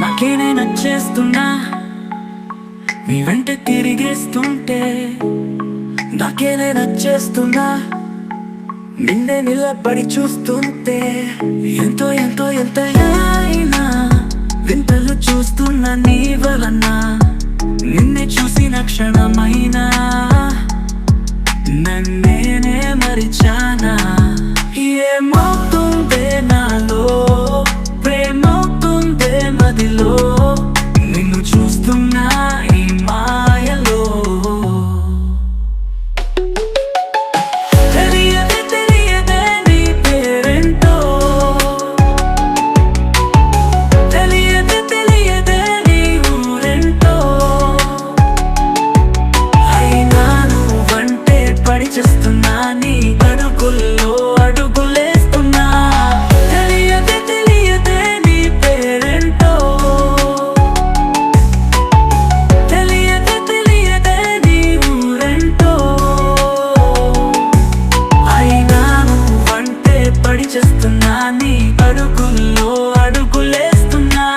నాకేనే నచ్చేస్తున్నా నీ వెంట తిరిగేస్తుంటే, నాకేనే నచ్చేస్తున్నా నిన్నే నిలబడి చూస్తుంటే. ఎంతో ఎంతో ఎంతైనా వింతలు చూస్తున్నా నీ వలన. నిన్నే చూసిన క్షణమైనా నన్నేనే మరిచానా. ఏమవుతుందే నాలో, ప్రేమవుతుందే మదిలో, నిన్ను చూస్తున్నా ఈ మాయలో. తెలియదే తెలియదే నీ పేరేంటో, తెలియదే తెలియదే నీ ఊరేంటో. అయినా నువ్వంటే పడి చేస్తున్నా నీ అడుగుల్లో అడుగులేస్తున్నా. తెలియదే తెలియదే నీ పేరేంటో, తెలియదే తెలియదే నీ ఊరేంటో. అయినా నువ్వంటే పడి చేస్తున్నా నీ అడుగుల్లో అడుగులేస్తున్నా.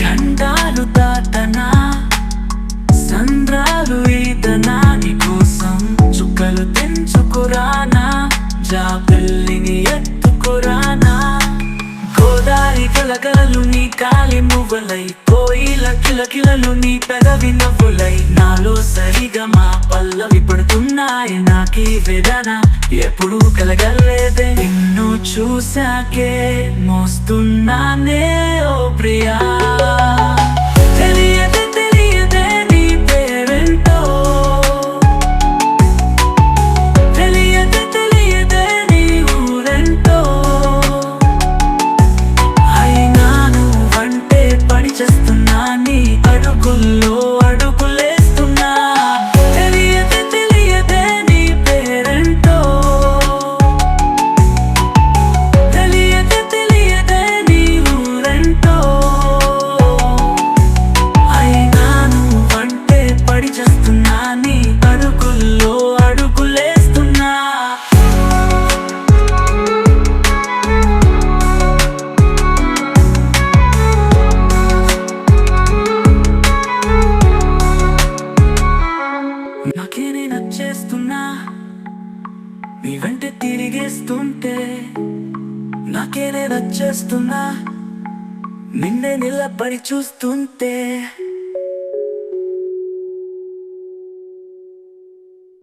ఖండాలు దాటనా, సంద్రాలు ఈదనా, నీకోసం చుక్కలు తెంచుకురానా, జాబిల్లిని ఎత్తుకురానా. గోదారి కలకలలు నీ కాలి మువ్వలై, కోయిల కిలకిలలు నీ పెదవి నవ్వులై. నాలో సరిగా మా పల్లవి పడుతున్నాయి నాకీ వేదన. ఎప్పుడు కలగలేదే నిన్ను చూశాకే మోస్తున్నానే ఓ ప్రియా. తెలియదే తెలియదే నీ పేరేంటో, తెలియదే తెలియదే నీ ఊరేంటో. అయినా నువ్వంటే పడి చేస్తున్నా నీ అడుగుల్లో అడుగులేస్తున్నా. తెలియదే తెలియదే నీ పేరేంటో, తెలియదే తెలియదే నీ ఊరేంటో. అయినా నువ్వంటే పడి చేస్తున్నా నీ అడుగుల్లో అడుగులేస్తున్నా. నాకేనే నచ్చేస్తున్నా నీ వెంట తిరిగేస్తుంటే, నాకేనే నచ్చేస్తున్నా నిన్నే నిలబడి చూస్తుంటే.